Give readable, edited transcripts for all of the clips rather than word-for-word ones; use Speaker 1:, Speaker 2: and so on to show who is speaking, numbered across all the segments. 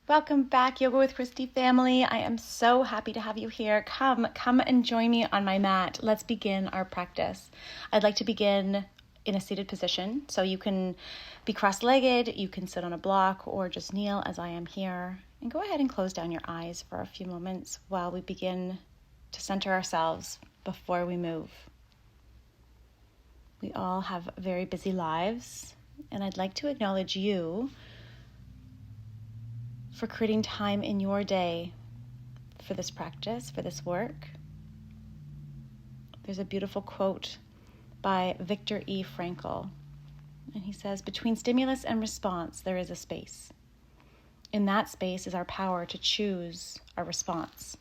Speaker 1: Welcome back, Yoga with Christy family. I am so happy to have you here. Come and join me on my mat. Let's begin our practice. I'd like to begin in a seated position. So you can be cross-legged, you can sit on a block, or just kneel as I am here. And go ahead and close down your eyes for a few moments while we begin to center ourselves before we move. We all have very busy lives, and I'd like to acknowledge you for creating time in your day for this practice, for this work. There's a beautiful quote by Viktor E. Frankl, and he says, "Between stimulus and response, there is a space. In that space is our power to choose our response.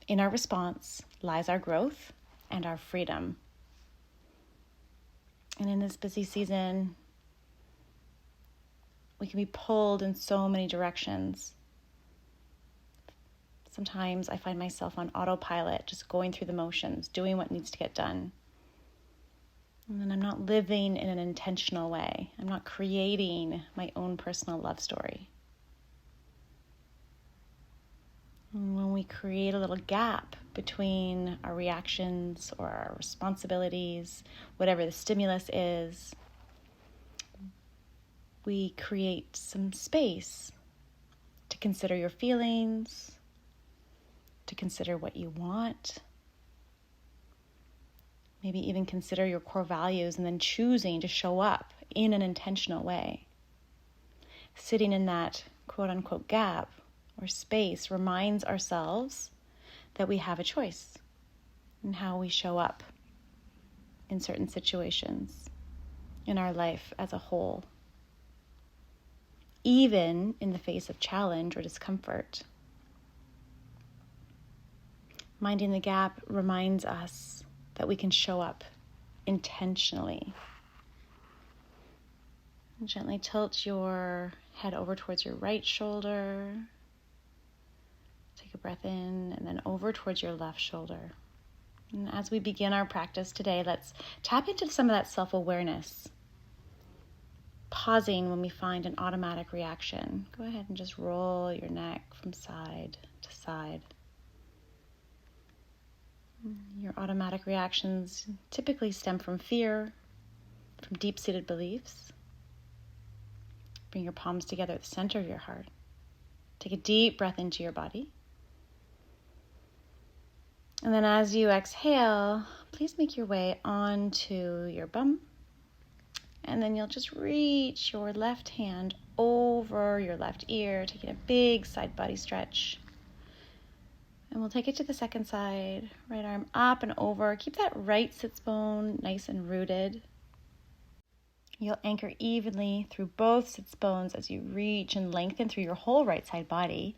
Speaker 1: In our response lies our growth and our freedom." And in this busy season, we can be pulled in so many directions. Sometimes I find myself on autopilot, just going through the motions, doing what needs to get done. And then I'm not living in an intentional way. I'm not creating my own personal love story. And when we create a little gap between our reactions or our responsibilities, whatever the stimulus is, we create some space to consider your feelings, to consider what you want, maybe even consider your core values, and then choosing to show up in an intentional way. Sitting in that quote-unquote gap or space reminds ourselves that we have a choice in how we show up in certain situations in our life as a whole, even in the face of challenge or discomfort. Minding the gap reminds us that we can show up intentionally. Gently tilt your head over towards your right shoulder. Take a breath in and then over towards your left shoulder. And as we begin our practice today, let's tap into some of that self-awareness. Pausing when we find an automatic reaction. Go ahead and just roll your neck from side to side. Your automatic reactions typically stem from fear, from deep-seated beliefs. Bring your palms together at the center of your heart. Take a deep breath into your body. And then as you exhale, please make your way onto your bum. And then you'll just reach your left hand over your left ear, taking a big side body stretch. And we'll take it to the second side, right arm up and over. Keep that right sits bone nice and rooted. You'll anchor evenly through both sits bones as you reach and lengthen through your whole right side body.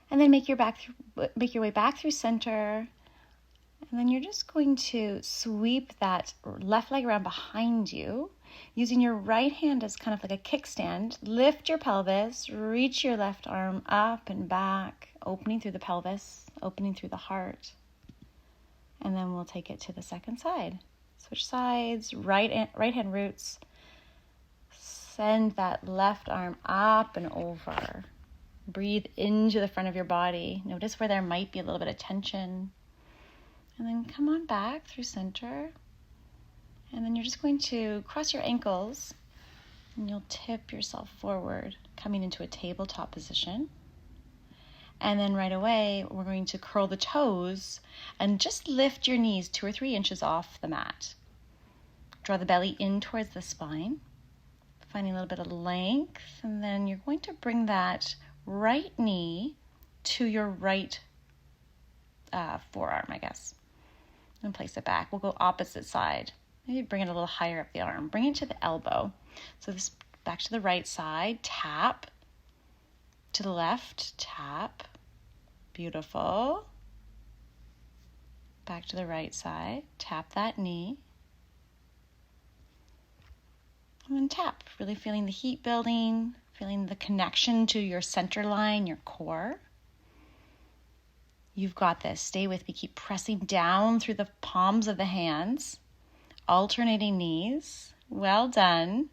Speaker 1: And then make your way back through center. And then you're just going to sweep that left leg around behind you, using your right hand as kind of like a kickstand. Lift your pelvis, reach your left arm up and back, opening through the pelvis, opening through the heart. And then we'll take it to the second side. Switch sides, right hand roots. Send that left arm up and over. Breathe into the front of your body. Notice where there might be a little bit of tension. And then come on back through center. And then you're just going to cross your ankles and you'll tip yourself forward, coming into a tabletop position. And then right away, we're going to curl the toes and just lift your knees 2 or 3 inches off the mat. Draw the belly in towards the spine, finding a little bit of length. And then you're going to bring that right knee to your right forearm, I guess. And place it back. We'll go opposite side. Maybe bring it a little higher up the arm. Bring it to the elbow. So this back to the right side. Tap. To the left. Tap. Beautiful. Back to the right side. Tap that knee. And then tap. Really feeling the heat building. Feeling the connection to your center line, your core. You've got this. Stay with me. Keep pressing down through the palms of the hands. Alternating knees. Well done.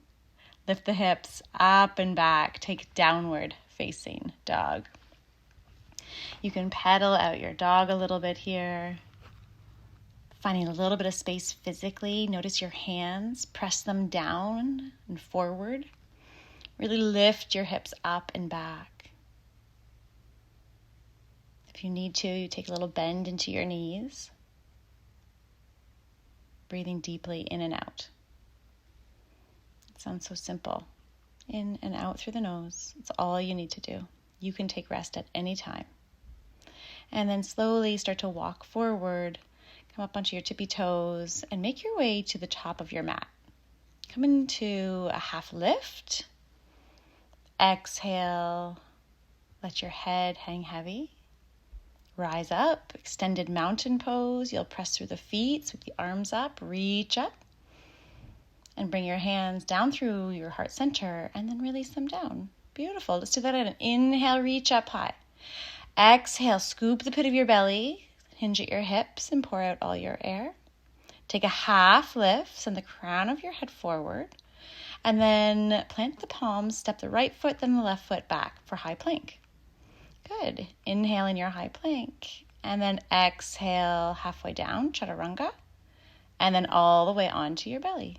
Speaker 1: Lift the hips up and back. Take downward facing dog. You can pedal out your dog a little bit here, finding a little bit of space physically. Notice your hands, press them down and forward. Really lift your hips up and back. If you need to, you take a little bend into your knees. Breathing deeply in and out. It sounds so simple. In and out through the nose. It's all you need to do. You can take rest at any time. And then slowly start to walk forward. Come up onto your tippy toes and make your way to the top of your mat. Come into a half lift. Exhale. Let your head hang heavy. Rise up, extended mountain pose. You'll press through the feet, sweep the arms up, reach up. And bring your hands down through your heart center and then release them down. Beautiful. Let's do that again. Inhale, reach up high. Exhale, scoop the pit of your belly. Hinge at your hips and pour out all your air. Take a half lift, send the crown of your head forward. And then plant the palms, step the right foot, then the left foot back for high plank. Good. Inhale in your high plank. And then exhale halfway down, chaturanga. And then all the way onto your belly.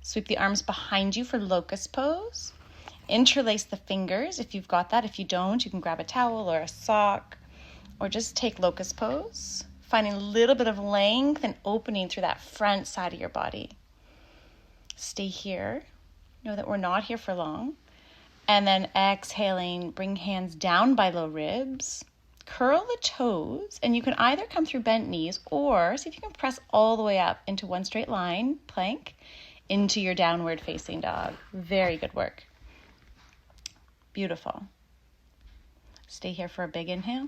Speaker 1: Sweep the arms behind you for locust pose. Interlace the fingers if you've got that. If you don't, you can grab a towel or a sock or just take locust pose. Finding a little bit of length and opening through that front side of your body. Stay here. Know that we're not here for long. And then exhaling, bring hands down by low ribs. Curl the toes, and you can either come through bent knees or see if you can press all the way up into one straight line, plank, into your downward facing dog. Very good work. Beautiful. Stay here for a big inhale.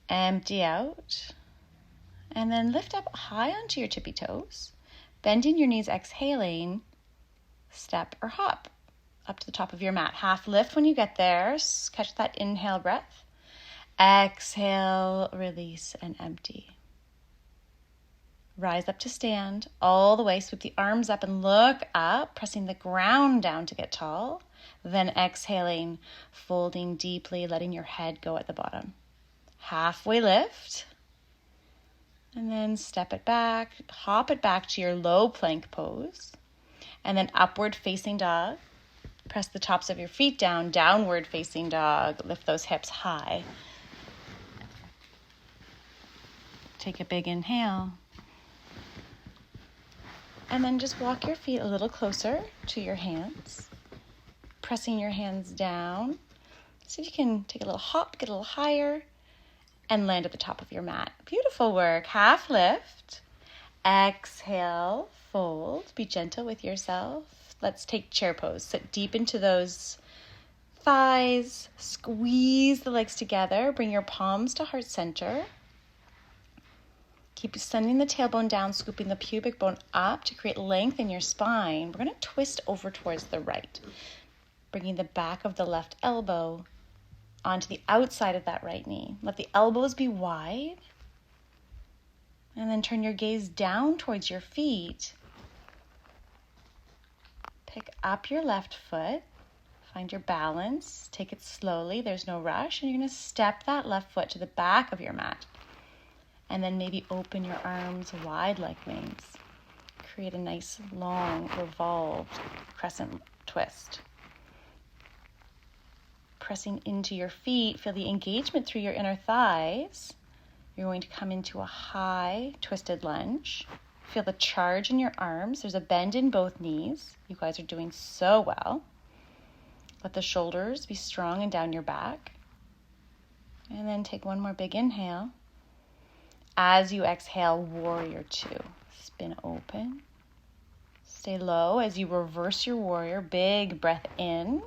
Speaker 1: Empty out. And then lift up high onto your tippy toes. Bending your knees, exhaling. Step or hop up to the top of your mat. Half lift when you get there. Catch that inhale breath. Exhale, release, and empty. Rise up to stand all the way. Sweep the arms up and look up, pressing the ground down to get tall. Then exhaling, folding deeply, letting your head go at the bottom. Halfway lift. And then step it back, hop it back to your low plank pose. And then upward facing dog. Press the tops of your feet down, downward facing dog. Lift those hips high. Take a big inhale. And then just walk your feet a little closer to your hands. Pressing your hands down. See if you can take a little hop, get a little higher, and land at the top of your mat. Beautiful work. Half lift. Exhale, fold. Be gentle with yourself. Let's take chair pose. Sit deep into those thighs. Squeeze the legs together. Bring your palms to heart center. Keep sending the tailbone down, scooping the pubic bone up to create length in your spine. We're going to twist over towards the right, bringing the back of the left elbow onto the outside of that right knee. Let the elbows be wide. And then turn your gaze down towards your feet. Pick up your left foot. Find your balance. Take it slowly. There's no rush. And you're going to step that left foot to the back of your mat. And then maybe open your arms wide like wings. Create a nice, long, revolved crescent twist. Pressing into your feet, feel the engagement through your inner thighs. You're going to come into a high, twisted lunge. Feel the charge in your arms. There's a bend in both knees. You guys are doing so well. Let the shoulders be strong and down your back. And then take one more big inhale. As you exhale, warrior two. Spin open. Stay low as you reverse your warrior. Big breath in.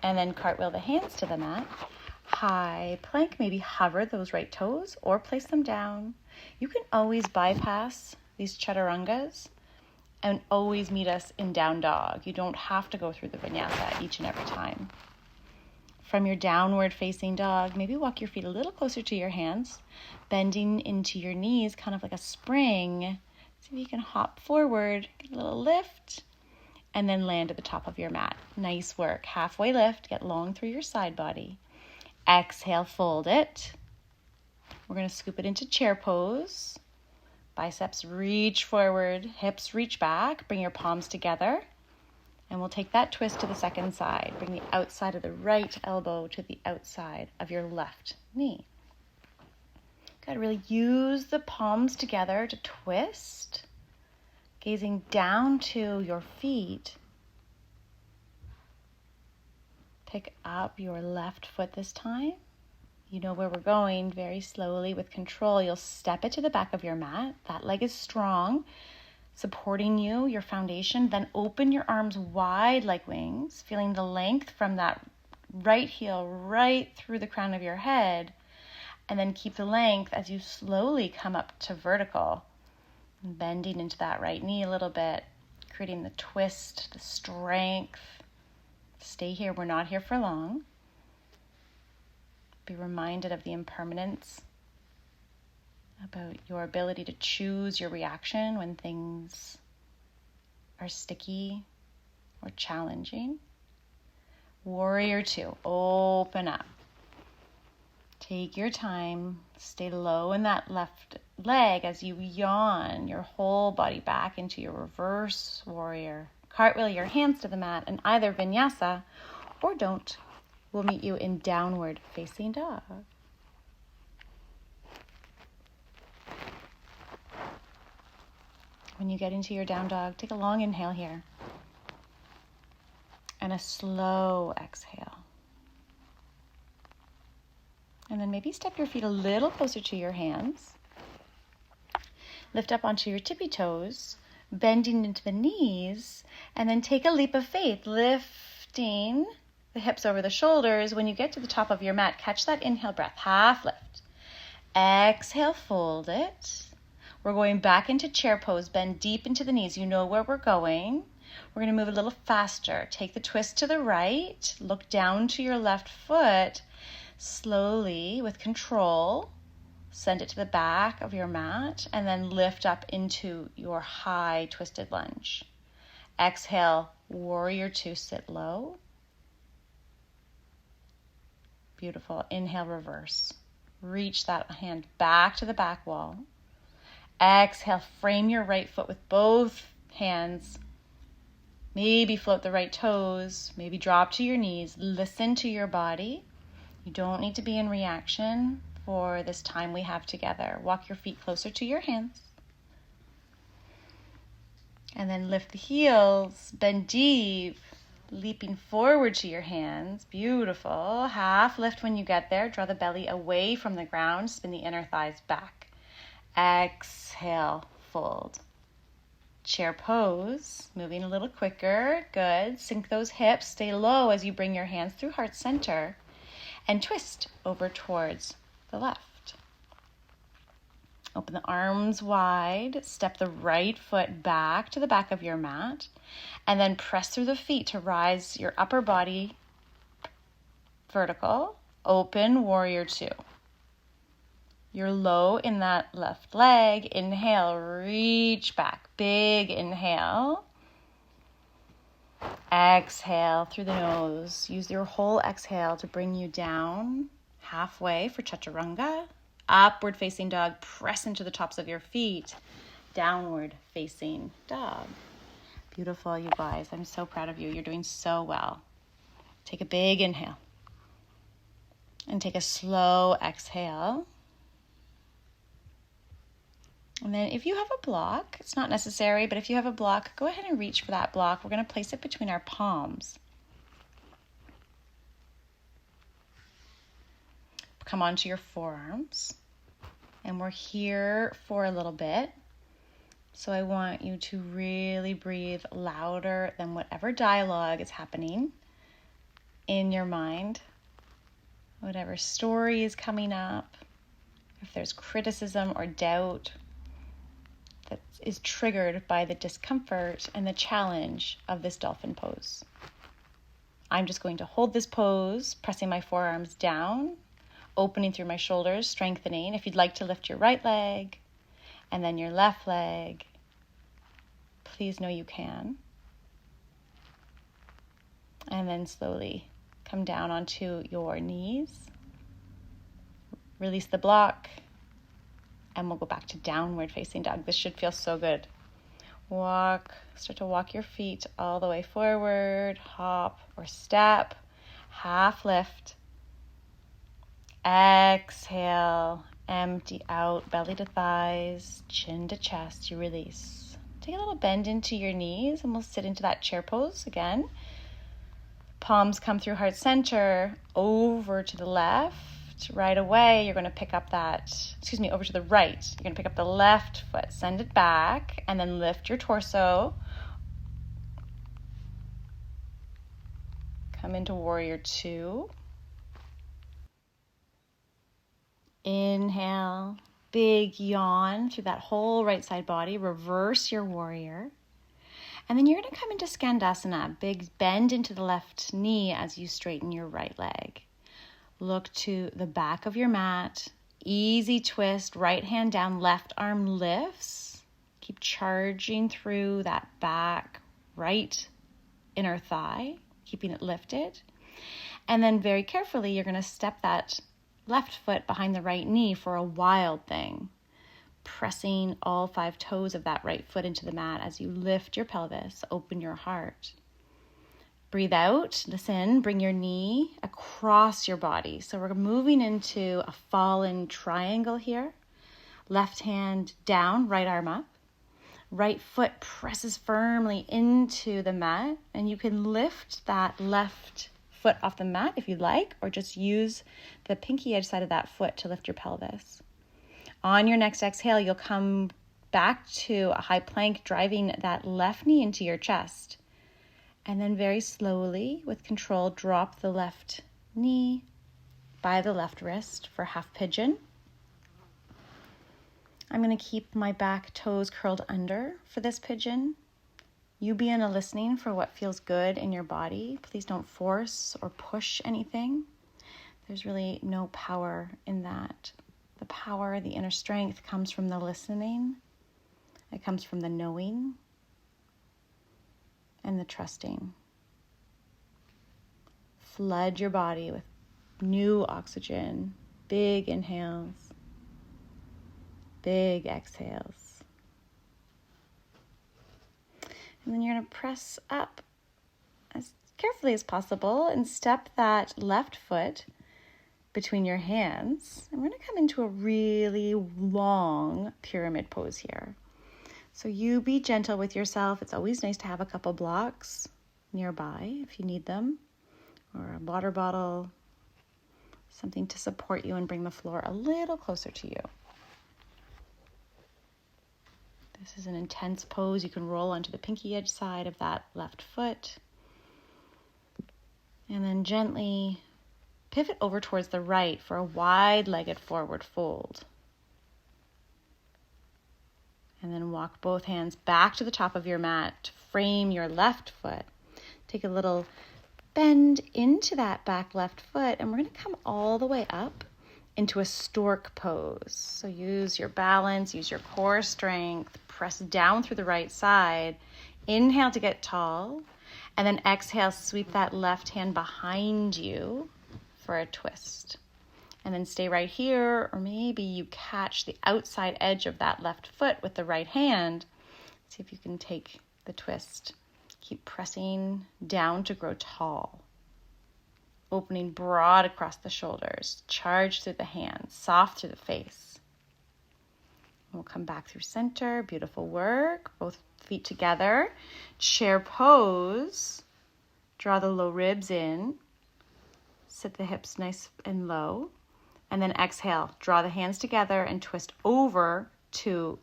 Speaker 1: And then cartwheel the hands to the mat. High plank, maybe hover those right toes or place them down. You can always bypass these chaturangas and always meet us in down dog. You don't have to go through the vinyasa each and every time. From your downward facing dog, maybe walk your feet a little closer to your hands, bending into your knees, kind of like a spring. See if you can hop forward, get a little lift, and then land at the top of your mat. Nice work. Halfway lift, get long through your side body. Exhale, fold it. We're going to scoop it into chair pose. Biceps reach forward, hips reach back. Bring your palms together. And we'll take that twist to the second side. Bring the outside of the right elbow to the outside of your left knee. Got to really use the palms together to twist. Gazing down to your feet. Pick up your left foot this time. You know where we're going. Very slowly with control. You'll step it to the back of your mat. That leg is strong, supporting you, your foundation. Then open your arms wide like wings, feeling the length from that right heel right through the crown of your head. And then keep the length as you slowly come up to vertical. Bending into that right knee a little bit, creating the twist, the strength. Stay here. We're not here for long. Be reminded of the impermanence, about your ability to choose your reaction when things are sticky or challenging. Warrior 2, open up. Take your time. Stay low in that left leg as you yawn your whole body back into your reverse warrior. Cartwheel your hands to the mat in either vinyasa or don't. We'll meet you in downward facing dog. When you get into your down dog, take a long inhale here and a slow exhale. And then maybe step your feet a little closer to your hands. Lift up onto your tippy toes, bending into the knees, and then take a leap of faith, lifting the hips over the shoulders. When you get to the top of your mat, catch that inhale breath, half lift. Exhale, fold it. We're going back into chair pose, bend deep into the knees. You know where we're going. We're going to move a little faster. Take the twist to the right, look down to your left foot. Slowly, with control, send it to the back of your mat and then lift up into your high twisted lunge. Exhale, warrior 2, sit low. Beautiful. Inhale, reverse. Reach that hand back to the back wall. Exhale, frame your right foot with both hands. Maybe float the right toes. Maybe drop to your knees. Listen to your body. You don't need to be in reaction for this time we have together. Walk your feet closer to your hands. And then lift the heels, bend deep, leaping forward to your hands. Beautiful. Half lift when you get there. Draw the belly away from the ground. Spin the inner thighs back. Exhale, fold. Chair pose, moving a little quicker. Good. Sink those hips. Stay low as you bring your hands through heart center. And twist over towards the left. Open the arms wide. Step the right foot back to the back of your mat. And then press through the feet to rise your upper body vertical. Open, warrior 2. You're low in that left leg. Inhale, reach back. Big inhale. Exhale through the nose. Use your whole exhale to bring you down halfway for chaturanga. Upward facing dog. Press into the tops of your feet. Downward facing dog. Beautiful, you guys. I'm so proud of you. You're doing so well. Take a big inhale. And take a slow exhale. And then if you have a block, it's not necessary, but if you have a block, go ahead and reach for that block. We're going to place it between our palms. Come onto your forearms. And we're here for a little bit. So I want you to really breathe louder than whatever dialogue is happening in your mind. Whatever story is coming up. If there's criticism or doubt that is triggered by the discomfort and the challenge of this dolphin pose. I'm just going to hold this pose, pressing my forearms down, opening through my shoulders, strengthening. If you'd like to lift your right leg and then your left leg, please know you can. And then slowly come down onto your knees. Release the block. And we'll go back to downward facing dog. This should feel so good. Start to walk your feet all the way forward. Hop or step. Half lift. Exhale. Empty out, belly to thighs, chin to chest. You release. Take a little bend into your knees and we'll sit into that chair pose again. Palms come through heart center, over to the left. Right away, you're going to pick up over to the right. You're going to pick up the left foot, send it back, and then lift your torso. Come into warrior 2. Inhale, big yawn through that whole right side body. Reverse your warrior. And then you're going to come into Skandasana, big bend into the left knee as you straighten your right leg. Look to the back of your mat. Easy twist, right hand down, left arm lifts. Keep charging through that back right inner thigh, keeping it lifted. And then very carefully, you're going to step that left foot behind the right knee for a wild thing. Pressing all 5 toes of that right foot into the mat as you lift your pelvis, open your heart. Breathe out, listen, bring your knee across your body. So we're moving into a fallen triangle here. Left hand down, right arm up. Right foot presses firmly into the mat, and you can lift that left foot off the mat if you'd like, or just use the pinky edge side of that foot to lift your pelvis. On your next exhale, you'll come back to a high plank, driving that left knee into your chest. And then very slowly, with control, drop the left knee by the left wrist for half pigeon. I'm going to keep my back toes curled under for this pigeon. You be in a listening for what feels good in your body. Please don't force or push anything. There's really no power in that. The power, the inner strength comes from the listening. It comes from the knowing and the trusting. Flood your body with new oxygen, big inhales, big exhales. And then you're going to press up as carefully as possible and step that left foot between your hands. And we're going to come into a really long pyramid pose here. So you be gentle with yourself. It's always nice to have a couple blocks nearby if you need them, or a water bottle, something to support you and bring the floor a little closer to you. This is an intense pose. You can roll onto the pinky edge side of that left foot. And then gently pivot over towards the right for a wide-legged forward fold. And then walk both hands back to the top of your mat to frame your left foot. Take a little bend into that back left foot, and we're going to come all the way up into a stork pose. So use your balance, use your core strength, press down through the right side. Inhale to get tall, and then exhale, sweep that left hand behind you for a twist. And then stay right here, or maybe you catch the outside edge of that left foot with the right hand. See if you can take the twist. Keep pressing down to grow tall. Opening broad across the shoulders. Charge through the hands, soft through the face. We'll come back through center. Beautiful work. Both feet together. Chair pose. Draw the low ribs in. Sit the hips nice and low. And then exhale, draw the hands together and twist over to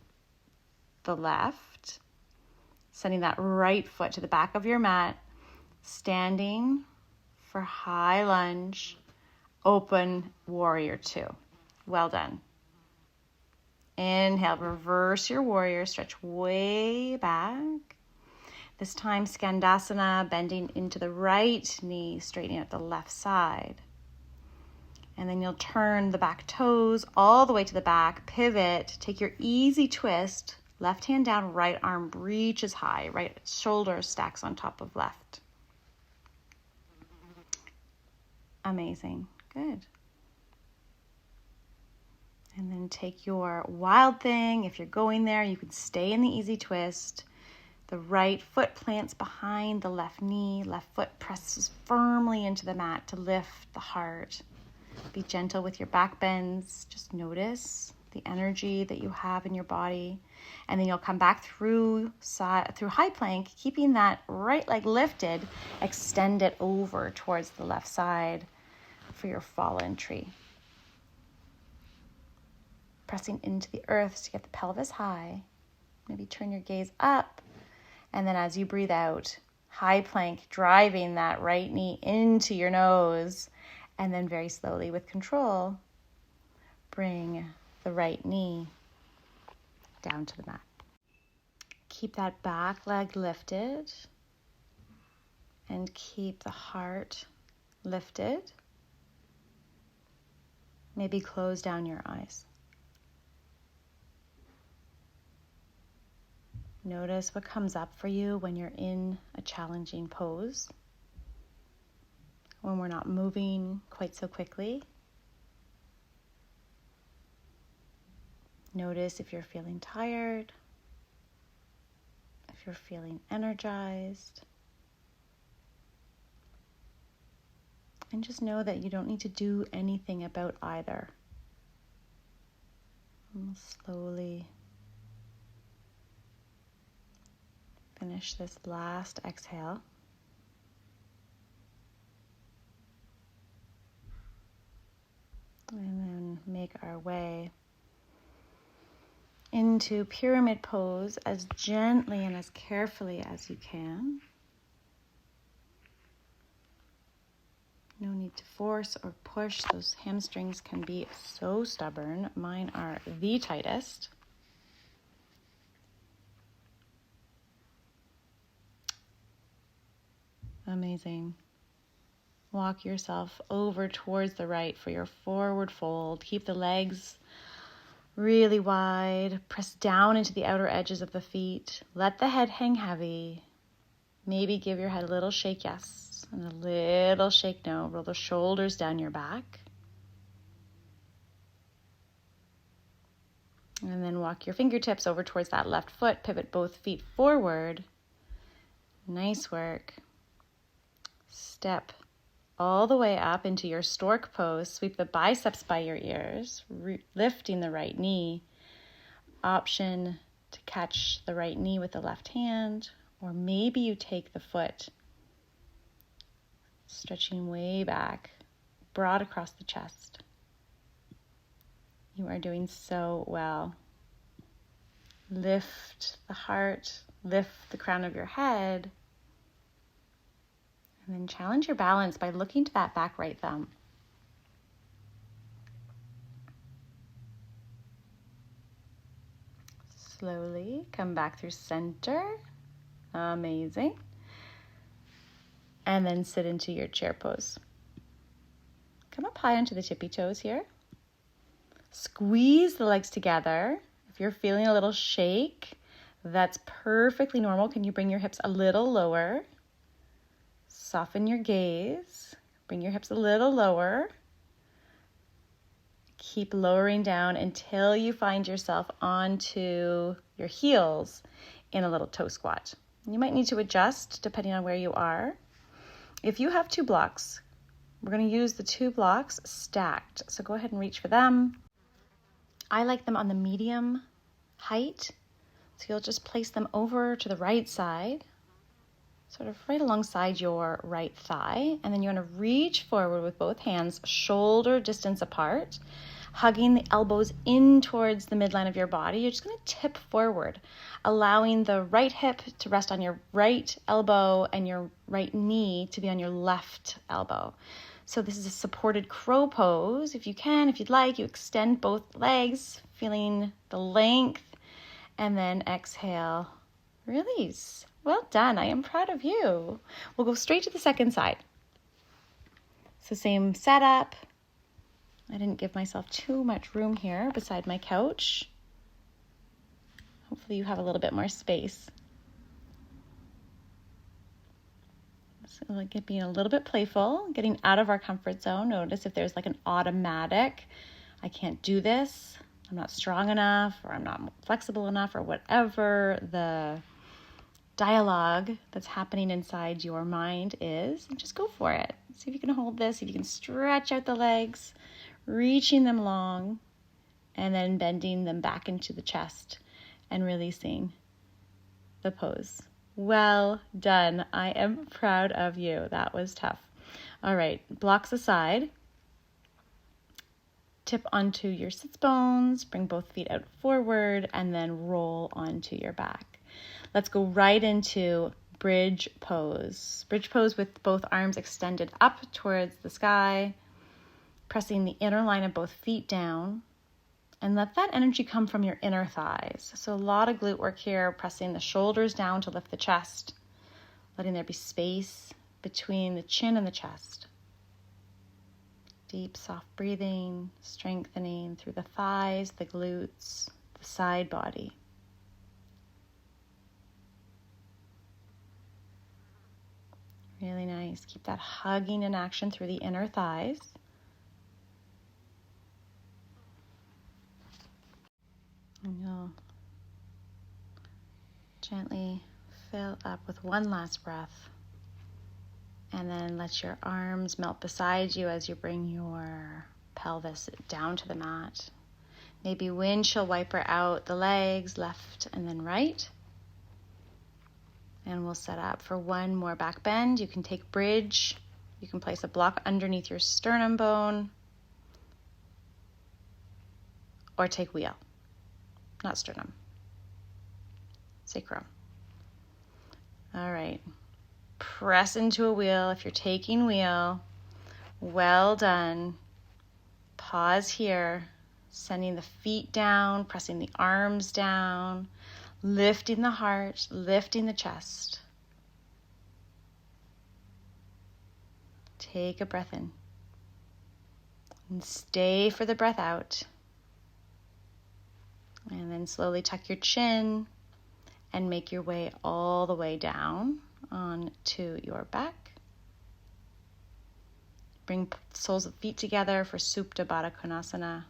Speaker 1: the left, sending that right foot to the back of your mat, standing for high lunge, open warrior 2. Well done. Inhale, reverse your warrior, stretch way back. This time, Skandasana, bending into the right knee, straightening out the left side. And then you'll turn the back toes all the way to the back, pivot, take your easy twist, left hand down, right arm reaches high, right shoulder stacks on top of left. Amazing. Good. And then take your wild thing. If you're going there, you can stay in the easy twist. The right foot plants behind the left knee. Left foot presses firmly into the mat to lift the heart. Be gentle with your back bends. Just notice the energy that you have in your body. And then you'll come back through high plank, keeping that right leg lifted. Extend it over towards the left side for your fallen tree. Pressing into the earth to get the pelvis high. Maybe turn your gaze up. And then as you breathe out, high plank, driving that right knee into your nose. And then very slowly with control, bring the right knee down to the mat. Keep that back leg lifted. And keep the heart lifted. Maybe close down your eyes. Notice what comes up for you when you're in a challenging pose, when we're not moving quite so quickly. Notice if you're feeling tired, if you're feeling energized. And just know that you don't need to do anything about either. And slowly finish this last exhale. And then make our way into pyramid pose as gently and as carefully as you can. No need to force or push. Those hamstrings can be so stubborn. Mine are the tightest. Amazing. Walk yourself over towards the right for your forward fold. Keep the legs really wide. Press down into the outer edges of the feet. Let the head hang heavy. Maybe give your head a little shake yes and a little shake no. Roll the shoulders down your back. And then walk your fingertips over towards that left foot. Pivot both feet forward. Nice work. Step all the way up into your stork pose. Sweep the biceps by your ears, lifting the right knee. Option to catch the right knee with the left hand, or maybe you take the foot, stretching way back, broad across the chest. You are doing so well. Lift the heart, lift the crown of your head. And then challenge your balance by looking to that back right thumb. Slowly come back through center. Amazing. And then sit into your chair pose. Come up high onto the tippy toes here. Squeeze the legs together. If you're feeling a little shake, that's perfectly normal. Can you bring your hips a little lower? Soften your gaze. Bring your hips a little lower. Keep lowering down until you find yourself onto your heels in a little toe squat. You might need to adjust depending on where you are. If you have 2 blocks, we're going to use the 2 blocks stacked. So go ahead and reach for them. I like them on the medium height. So you'll just place them over to the right side, sort of right alongside your right thigh. And then you're going to reach forward with both hands, shoulder distance apart, hugging the elbows in towards the midline of your body. You're just going to tip forward, allowing the right hip to rest on your right elbow and your right knee to be on your left elbow. So this is a supported crow pose. If you can, if you'd like, you extend both legs, feeling the length, and then exhale, release. Well done. I am proud of you. We'll go straight to the second side. So same setup. I didn't give myself too much room here beside my couch. Hopefully you have a little bit more space. like it being a little bit playful, getting out of our comfort zone. Notice if there's like an automatic, I can't do this, I'm not strong enough, or I'm not flexible enough, or whatever the dialogue that's happening inside your mind is, just go for it. See if you can hold this, see if you can stretch out the legs, reaching them long, and then bending them back into the chest and releasing the pose. Well done. I am proud of you. That was tough. All right, blocks aside. Tip onto your sits bones, bring both feet out forward, and then roll onto your back. Let's go right into bridge pose. Bridge pose with both arms extended up towards the sky, pressing the inner line of both feet down, and let that energy come from your inner thighs. So a lot of glute work here, pressing the shoulders down to lift the chest, letting there be space between the chin and the chest. Deep, soft breathing, strengthening through the thighs, the glutes, the side body. Really nice. Keep that hugging in action through the inner thighs. And you'll gently fill up with one last breath. And then let your arms melt beside you as you bring your pelvis down to the mat. Maybe windshield wiper out the legs, left and then right. And we'll set up for one more back bend. You can take bridge. You can place a block underneath your sternum bone. Or take wheel. Not sternum. Sacrum. All right. Press into a wheel. If you're taking wheel, well done. Pause here. Sending the feet down, pressing the arms down, lifting the heart, lifting the chest. Take a breath in. And stay for the breath out. And then slowly tuck your chin and make your way all the way down onto your back. Bring soles of feet together for Supta Baddha Konasana.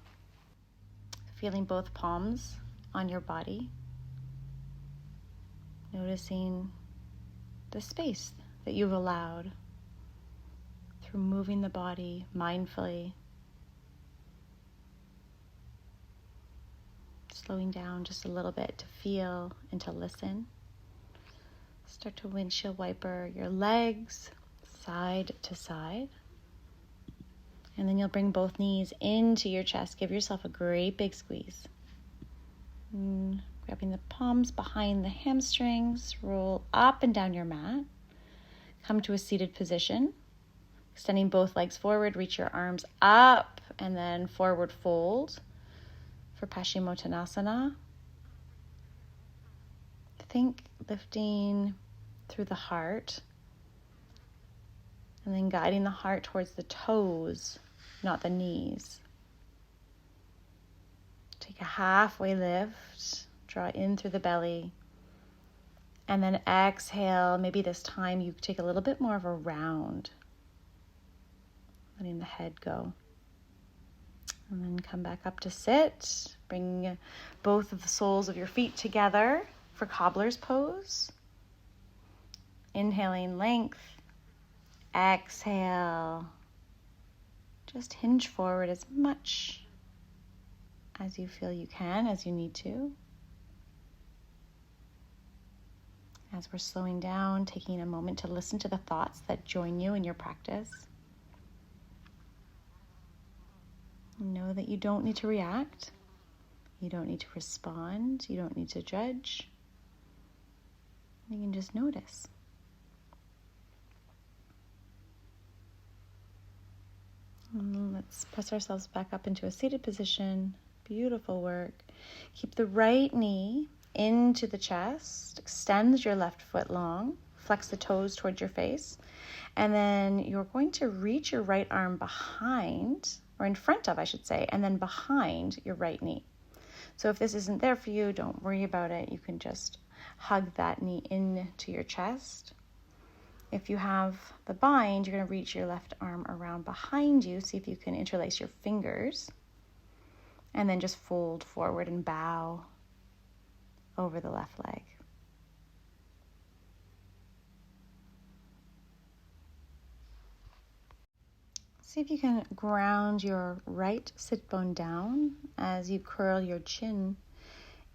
Speaker 1: Feeling both palms on your body. Noticing the space that you've allowed through moving the body mindfully. Slowing down just a little bit to feel and to listen. Start to windshield wiper your legs side to side. And then you'll bring both knees into your chest. Give yourself a great big squeeze. And grabbing the palms behind the hamstrings, roll up and down your mat. Come to a seated position. Extending both legs forward, reach your arms up and then forward fold for Paschimottanasana. Think lifting through the heart and then guiding the heart towards the toes, not the knees. Take a halfway lift, draw in through the belly, and then exhale. Maybe this time you take a little bit more of a round, letting the head go. And then come back up to sit. Bring both of the soles of your feet together for cobbler's pose. Inhaling length. Exhale. Just hinge forward as much as you feel you can, as you need to. As we're slowing down, taking a moment to listen to the thoughts that join you in your practice. Know that you don't need to react. You don't need to respond. You don't need to judge. You can just notice. And let's press ourselves back up into a seated position. Beautiful work. Keep the right knee into the chest. Extend your left foot long. Flex the toes towards your face. And then you're going to reach your right arm behind, or in front of, I should say, and then behind your right knee. So if this isn't there for you, don't worry about it. You can just hug that knee into your chest. If you have the bind, you're going to reach your left arm around behind you. See if you can interlace your fingers. And then just fold forward and bow over the left leg. See if you can ground your right sit bone down as you curl your chin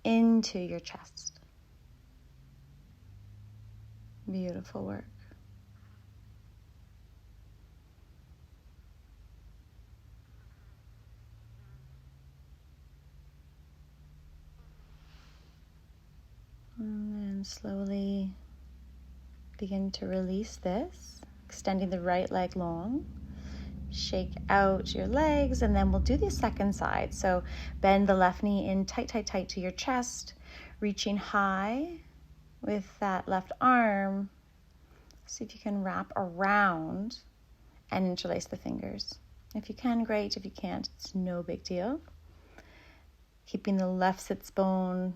Speaker 1: into your chest. Beautiful work. And then slowly begin to release this, extending the right leg long. Shake out your legs, and then we'll do the second side. So bend the left knee in tight, tight, tight to your chest, reaching high with that left arm. See if you can wrap around and interlace the fingers. If you can, great. If you can't, it's no big deal. Keeping the left sits bone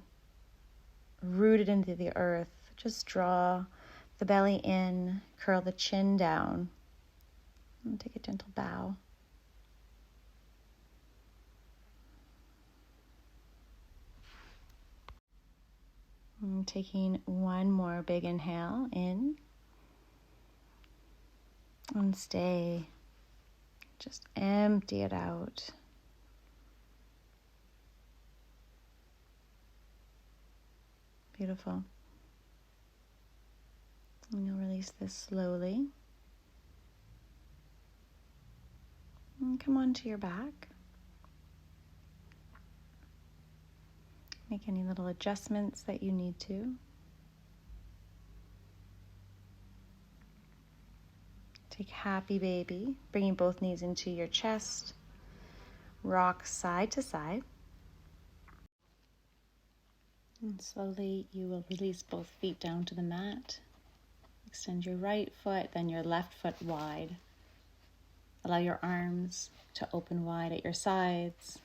Speaker 1: rooted into the earth. Just draw the belly in, curl the chin down, and take a gentle bow. And taking one more big inhale in, and stay. Just empty it out. Beautiful. And you'll release this slowly. And come onto your back. Make any little adjustments that you need to. Take happy baby, bringing both knees into your chest. Rock side to side. And slowly you will release both feet down to the mat. Extend your right foot, then your left foot wide. Allow your arms to open wide at your sides.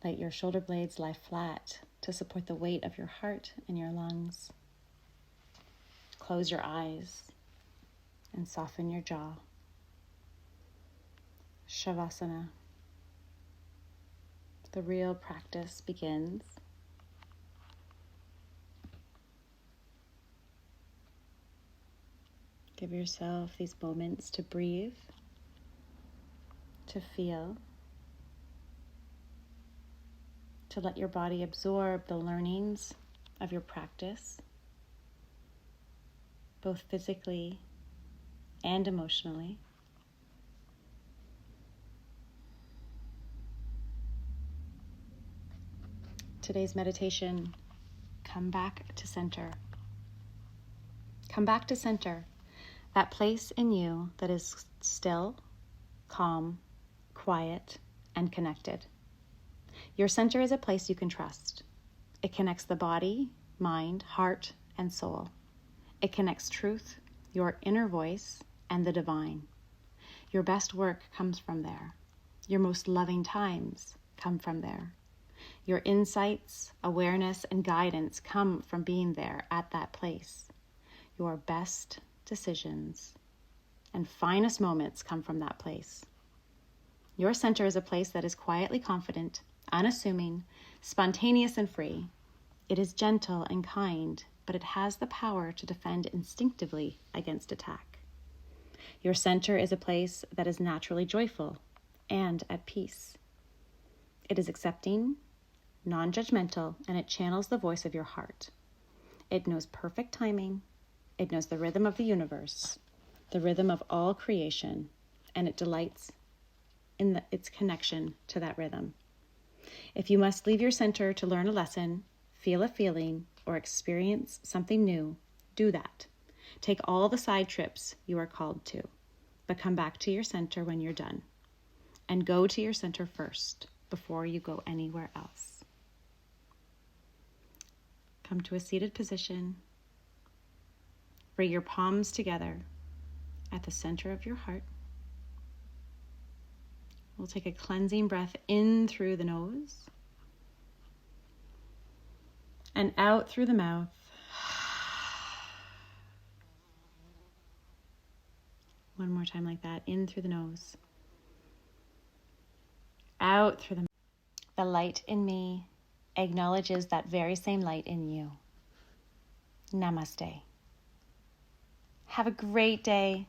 Speaker 1: Let your shoulder blades lie flat to support the weight of your heart and your lungs. Close your eyes and soften your jaw. Shavasana. The real practice begins. Give yourself these moments to breathe, to feel, to let your body absorb the learnings of your practice, both physically and emotionally. Today's meditation, come back to center. Come back to center. That place in you that is still, calm, quiet, and connected. Your center is a place you can trust. It connects the body, mind, heart, and soul. It connects truth, your inner voice, and the divine. Your best work comes from there. Your most loving times come from there. Your insights, awareness, and guidance come from being there at that place. Your best decisions and finest moments come from that place. Your center is a place that is quietly confident, unassuming, spontaneous, and free. It is gentle and kind, but it has the power to defend instinctively against attack. Your center is a place that is naturally joyful and at peace. It is accepting, non-judgmental, and it channels the voice of your heart. It knows perfect timing. It knows the rhythm of the universe, the rhythm of all creation, and it delights in its connection to that rhythm. If you must leave your center to learn a lesson, feel a feeling, or experience something new, do that. Take all the side trips you are called to, but come back to your center when you're done. And go to your center first before you go anywhere else. Come to a seated position. Bring your palms together at the center of your heart. We'll take a cleansing breath in through the nose and out through the mouth. One more time like that. In through the nose. Out through the mouth. The light in me acknowledges that very same light in you. Namaste. Have a great day.